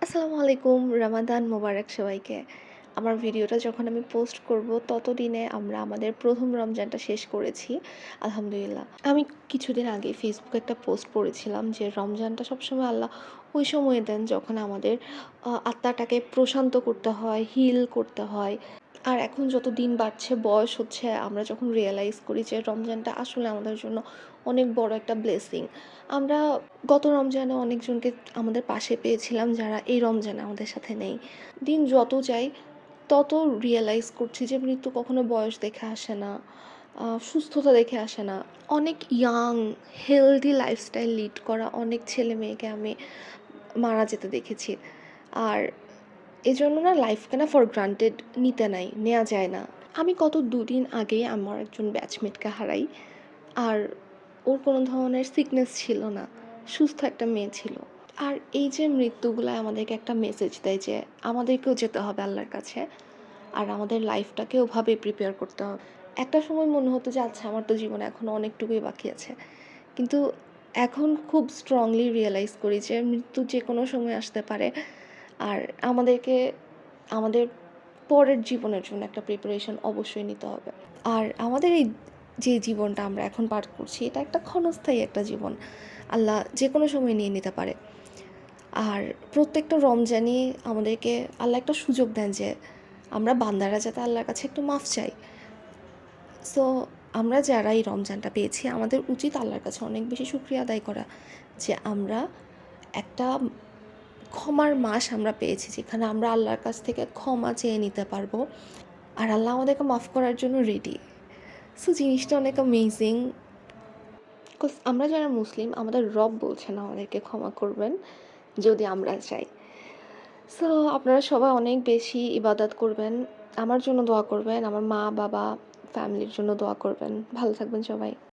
আসসালামু আলাইকুম। রমাদান মোবারক সবাইকে। আমার ভিডিওটা যখন আমি পোস্ট করব ততদিনে আমরা আমাদের ১ম রমজানটা শেষ করেছি। আলহামদুলিল্লাহ। আমি কিছুদিন আগে ফেসবুকে একটা পোস্ট পড়েছিলাম যে রমজানটা সবসময় আল্লাহ ওই সময়ে দেন যখন আমাদের আত্মাটাকে প্রশান্ত করতে হয়, হিল করতে হয়। আর এখন যত দিন বাড়ছে, বয়স হচ্ছে, আমরা যখন রিয়ালাইজ করি যে রমজানটা আসলে আমাদের জন্য অনেক বড় একটা ব্লেসিং। আমরা গত রমজানে অনেকজনকে আমাদের পাশে পেয়েছিলাম যারা এই রমজানে আমাদের সাথে নেই। দিন যত যায় তত রিয়ালাইজ করছি যে মৃত্যু কখনো বয়স দেখে আসে না, সুস্থতা দেখে আসে না। অনেক ইয়াং, হেলদি লাইফস্টাইল লিড করা অনেক ছেলে মেয়েকে আমি মারা যেতে দেখেছি। আর এজন্য না লাইফকে না ফর গ্রান্টেড নেওয়া যায় না। আমি গত ২ দিন আগেই আমার একজন ব্যাচমেটকে হারাই। আর ওর কোনো ধরনের সিকনেস ছিল না। সুস্থ একটা মেয়ে ছিল। আর এই যে মৃত্যুগুলা আমাদেরকে একটা মেসেজ দেয় যে আমাদেরকেও যেতে হবে আল্লাহর কাছে। আর আমাদের লাইফটাকে ওভাবে প্রিপেয়ার করতে হবে। একটা সময় মনে হতো যে আচ্ছা আমার তো জীবনে এখনও অনেকটুকুই বাকি আছে। কিন্তু এখন খুব স্ট্রংলি রিয়ালাইজ করি যে মৃত্যু যেকোনো সময় আসতে পারে। আর আমাদেরকে আমাদের পরের জীবনের জন্য একটা প্রিপারেশন অবশ্যই নিতে হবে। আর আমাদের এই যে জীবনটা আমরা এখন পার করছি এটা একটা ক্ষণস্থায়ী একটা জীবন। আল্লাহ যেকোনো সময় নিয়ে নিতে পারে। আর প্রত্যেকটা রমজানই আমাদেরকে আল্লাহ একটা সুযোগ দেন যে আমরা বান্দারা যাতে আল্লাহর কাছে একটু মাফ চাই। সো আমরা যারা এই রমজানটা পেয়েছি আমাদের উচিত আল্লাহর কাছে অনেক বেশি শুকরিয়া আদায় করা যে আমরা একটা ক্ষমার মাস আমরা পেয়েছি যেখানে আমরা আল্লাহর কাছ থেকে ক্ষমা চেয়ে নিতে পারবো। আর আল্লাহ আমাদেরকে মাফ করার জন্য রেডি। সো জিনিসটা অনেক অ্যামেজিং। বিকজ আমরা যারা মুসলিম আমাদের রব বলছেন আমাদেরকে ক্ষমা করবেন যদি আমরা চাই। সো আপনারা সবাই অনেক বেশি ইবাদত করবেন, আমার জন্য দোয়া করবেন, আমার মা বাবা ফ্যামিলির জন্য দোয়া করবেন। ভালো থাকবেন সবাই।